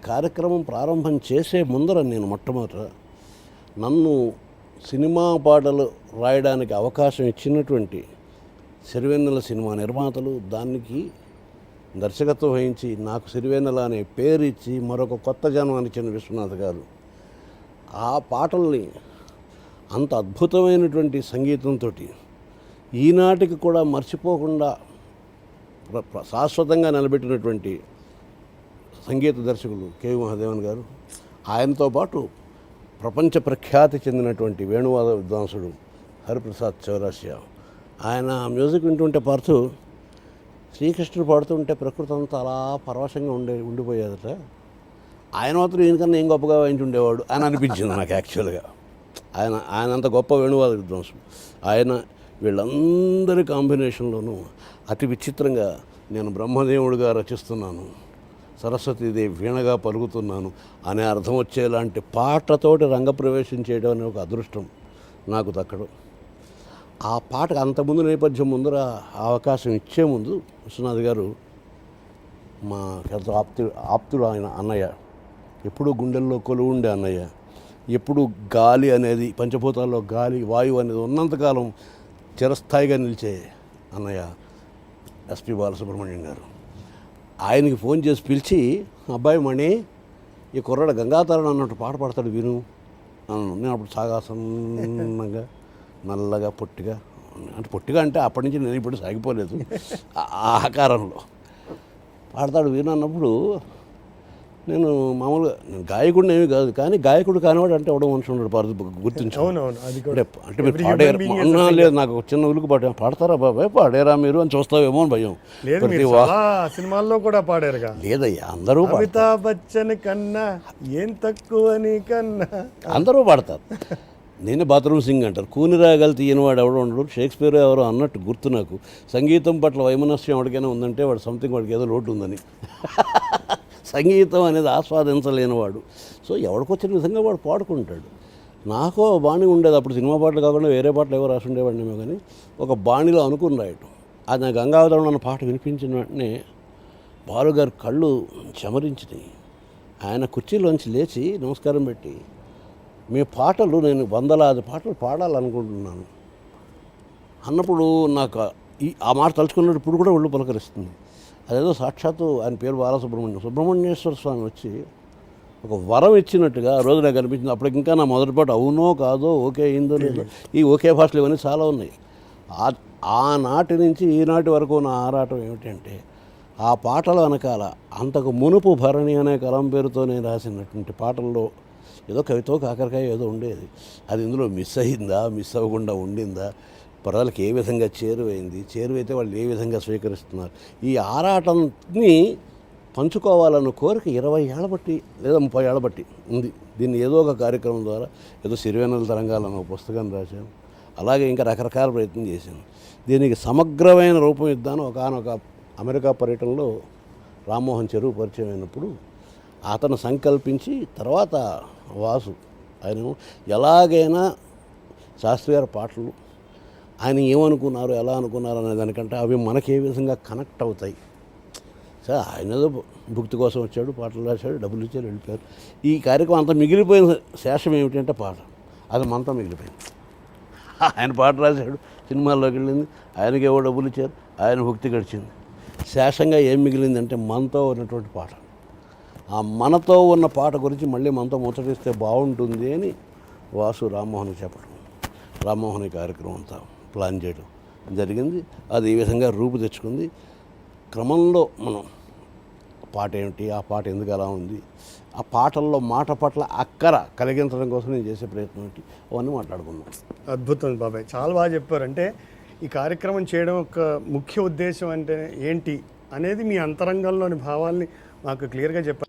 కార్యక్రమం ప్రారంభం చేసే ముందర నేను మొట్టమొదట నన్ను సినిమా పాటలు రాయడానికి అవకాశం ఇచ్చినటువంటి సిరివెన్నెల సినిమా నిర్మాతలు, దానికి దర్శకత్వం వహించి నాకు సిరివెన్నెల అనే పేరు ఇచ్చి మరొక కొత్త జన్మని ఇచ్చిన విశ్వనాథ్ గారు ఆ పాటల్ని అంత అద్భుతమైనటువంటి సంగీతంతో ఈనాటికి కూడా మర్చిపోకుండా శాశ్వతంగా నిలబెట్టినటువంటి సంగీత దర్శకులు కెవి మహాదేవన్ గారు, ఆయనతో పాటు ప్రపంచ ప్రఖ్యాతి చెందినటువంటి వేణువాద విద్వాంసుడు హరిప్రసాద్ చౌరాసియా. ఆయన మ్యూజిక్ వింటుంటే పాడుతూ శ్రీకృష్ణుడు పాడుతుంటే ప్రకృతి అంతా అలా పరవశంగా ఉండిపోయేదట. ఆయన మాత్రం ఈయనకన్నా ఏం గొప్పగా వాయించుండేవాడు అని అనిపించింది నాకు యాక్చువల్గా. ఆయన అంత గొప్ప వేణువాద విద్వాంసుడు ఆయన. వీళ్ళందరి కాంబినేషన్లోనూ అతి విచిత్రంగా నేను బ్రహ్మదేవుడిగా రచిస్తున్నాను, సరస్వతీదేవి వీణగా పలుకుతున్నాను అనే అర్థం వచ్చేలాంటి పాటతోటి రంగప్రవేశం చేయడం అనే ఒక అదృష్టం నాకు దక్కడం. ఆ పాటకు అంతకుముందు నేపథ్యం ముందర అవకాశం ఇచ్చే ముందు విశ్వనాథ్ గారు మా ఎంతో ఆప్తుడు ఆయన అన్నయ్య, ఎప్పుడూ గుండెల్లో కొలువు ఉండే అన్నయ్య, ఎప్పుడు గాలి అనేది పంచభూతాల్లో గాలి వాయువు అనేది ఉన్నంతకాలం చిరస్థాయిగా నిలిచే అన్నయ్య ఎస్పి బాలసుబ్రహ్మణ్యం గారు. ఆయనకి ఫోన్ చేసి పిలిచి, అబ్బాయి మణి, ఈ కుర్రాడు గంగాతరణం అన్నట్టు పాట పాడతాడు విను అన్నాను. నేను అప్పుడు సాగాసనంగా నల్లగా పొట్టిగా, అంటే పొట్టిగా అంటే అప్పటి నుంచి నేను ఇప్పుడు సాగిపోలేదు, ఆ ఆకారంలో పాడతాడు విను అన్నప్పుడు నేను మామూలుగా నేను గాయకుడిని ఏమీ కాదు, కానీ గాయకుడు కానివాడు అంటే ఎవడో మనిషి ఉన్నాడు గుర్తించు. అంటే మీరు పాడేరా లేదు, నాకు చిన్న ఉలుకు పాడతారా బాబాయ్, పాడేరా మీరు అని చూస్తావేమో అని భయం. సినిమాల్లో కూడా పాడారు లేదయ్యా, అందరూ అమితాబ్ బచ్చన్ కన్నా ఏం తక్కువ కన్నా అందరూ పాడతారు. నేనే బాత్రూమ్ సింగ్ అంటారు. కూని రాగాలు తీయనివాడు ఎవడో ఉండడు, షేక్స్పియర్ ఎవరో అన్నట్టు గుర్తు నాకు. సంగీతం పట్ల వైమనస్యం ఎవరికైనా ఉందంటే వాడు సంథింగ్, వాడికి ఏదో లోటు ఉందని. సంగీతం అనేది ఆస్వాదించలేనివాడు. సో ఎవడికొచ్చిన విధంగా వాడు పాడుకుంటాడు. నాకో బాణి ఉండేది అప్పుడు, సినిమా పాటలు కాకుండా వేరే పాటలు ఎవరు రాసి ఉండేవాడినేమో, కానీ ఒక బాణిలో అనుకుని రాయటం. అది నా గంగావతరణం అన్న పాట వినిపించిన వెంటనే బాలుగారి కళ్ళు చెమరించినాయి. ఆయన కుర్చీలోంచి లేచి నమస్కారం పెట్టి, మీ పాటలు నేను వందలాది పాటలు పాడాలనుకుంటున్నాను అన్నప్పుడు నాకు ఆ మాట తలుచుకున్నప్పుడు ఇప్పుడు కూడా ఒళ్ళు పలకరిస్తుంది. అదేదో సాక్షాత్తు ఆయన పేరు సుబ్రహ్మణ్యేశ్వర స్వామి వచ్చి ఒక వరం ఇచ్చినట్టుగా ఆ రోజు నాకు అనిపించింది. అప్పటికి ఇంకా నా మొదటి పాట అవునో కాదో, ఓకే అయిందో లేదో, ఈ ఓకే భాషలు ఇవన్నీ చాలా ఉన్నాయి. ఆనాటి నుంచి ఈనాటి వరకు నా ఆరాటం ఏమిటంటే, ఆ పాటల వెనకాల అంతకు మునుపు భరణి అనే కలం పేరుతో నేను రాసినటువంటి పాటల్లో ఏదో కవితో కాకరకాయ ఏదో ఉండేది. అది ఇందులో మిస్ అయిందా, మిస్ అవ్వకుండా ఉండిందా, ప్రజలకు ఏ విధంగా చేరువైతే వాళ్ళు ఏ విధంగా స్వీకరిస్తున్నారు, ఈ ఆరాటాన్ని పంచుకోవాలన్న కోరిక 20 ఏళ్ళ బట్టి లేదా 30 ఏళ్ళ బట్టి ఉంది. దీన్ని ఏదో ఒక కార్యక్రమం ద్వారా, ఏదో సిరివెన్నెల తరంగాలను ఒక పుస్తకాన్ని రాశాను, అలాగే ఇంకా రకరకాల ప్రయత్నం చేశాను. దీనికి సమగ్రమైన రూపం ఇద్దాను. ఒకనొక అమెరికా పర్యటనలో రామ్మోహన్ చెరువు పరిచయం అయినప్పుడు అతను సంకల్పించి, తర్వాత వాసు ఆయన ఎలాగైనా శాస్త్రి గారి పాటలు ఆయన ఏమనుకున్నారు, ఎలా అనుకున్నారు అనే దానికంటే అవి మనకి ఏ విధంగా కనెక్ట్ అవుతాయి. సార్ ఆయన ఏదో భుక్తి కోసం వచ్చాడు, పాటలు రాశాడు, డబ్బులు ఇచ్చారు, వెళ్ళిపోయారు. ఈ కార్యక్రమం అంతా మిగిలిపోయిన శేషం ఏమిటంటే పాట, అది మనతో మిగిలిపోయింది. ఆయన పాట రాశాడు, సినిమాల్లోకి వెళ్ళింది, ఆయనకి ఏవో డబ్బులు ఇచ్చారు, ఆయన భుక్తి గడిచింది. శేషంగా ఏం మిగిలిందంటే మనతో ఉన్నటువంటి పాట. ఆ మనతో ఉన్న పాట గురించి మళ్ళీ మనతో ముచ్చటిస్తే బాగుంటుంది అని వాసు రామ్మోహన్కి చెప్పడం, రామ్మోహన్ ఈ కార్యక్రమం అంతా ప్లాన్ చేయడం జరిగింది. అది ఈ విధంగా రూపు తెచ్చుకుంది. క్రమంలో మనం పాట ఏమిటి, ఆ పాట ఎందుకు అలా ఉంది, ఆ పాటల్లో మాట పట్ల అక్కర కలిగించడం కోసం నేను చేసే ప్రయత్నం ఏంటి, అవన్నీ మాట్లాడుకుందాం. అద్భుతం బాబాయ్, చాలా బాగా చెప్పారు. అంటే ఈ కార్యక్రమం చేయడం ఒక ముఖ్య ఉద్దేశం అంటే ఏంటి అనేది మీ అంతరంగంలోని భావాల్ని మాకు క్లియర్గా చెప్పారు.